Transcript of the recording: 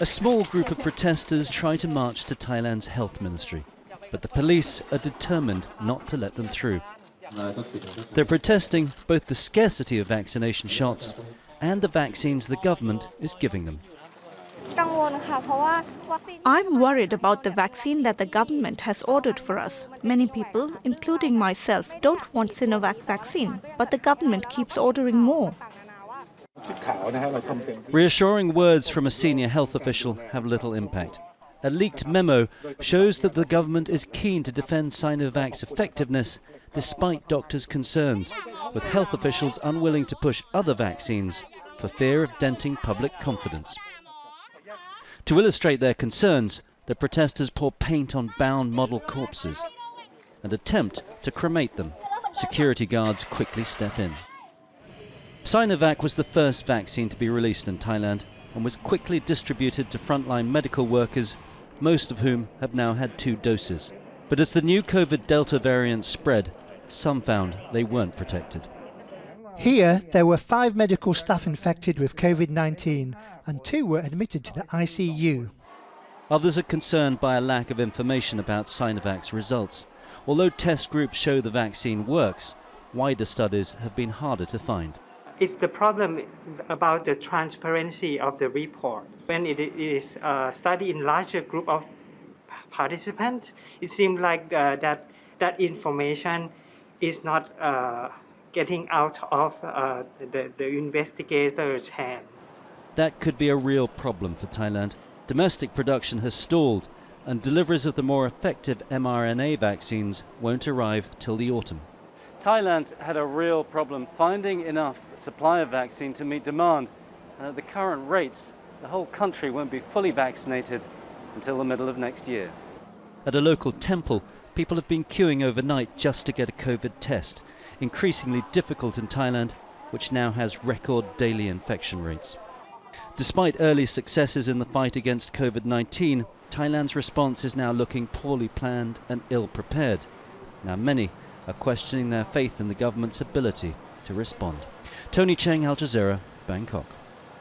A small group of protesters try to march to Thailand's health ministry, but the police are determined not to let them through. They're protesting both the scarcity of vaccination shots and the vaccines the government is giving them. I'm worried about the vaccine that the government has ordered for us. Many people, including myself, don't want Sinovac vaccine, but the government keeps ordering more. Reassuring words from a senior health official have little impact. A leaked memo shows that the government is keen to defend Sinovac's effectiveness despite doctors' concerns, with health officials unwilling to push other vaccines for fear of denting public confidence. To illustrate their concerns, the protesters pour paint on bound model corpses and attempt to cremate them. Security guards quickly step in. Sinovac was the first vaccine to be released in Thailand and was quickly distributed to frontline medical workers, most of whom have now had 2 doses. But as the new COVID Delta variant spread, some found they weren't protected. Here, there were 5 medical staff infected with COVID-19 and 2 were admitted to the ICU. Others are concerned by a lack of information about Sinovac's results. Although test groups show the vaccine works, wider studies have been harder to find. It's the problem about the transparency of the report. When it is studied in larger group of participants, it seems like that information is not getting out of the investigators' hand. That could be a real problem for Thailand. Domestic production has stalled, and deliveries of the more effective mRNA vaccines won't arrive till the autumn. Thailand's had a real problem finding enough supply of vaccine to meet demand. And at the current rates, the whole country won't be fully vaccinated until the middle of next year. At a local temple, people have been queuing overnight just to get a COVID test, increasingly difficult in Thailand, which now has record daily infection rates. Despite early successes in the fight against COVID-19, Thailand's response is now looking poorly planned and ill-prepared. Now many are questioning their faith in the government's ability to respond. Tony Cheng, Al Jazeera, Bangkok.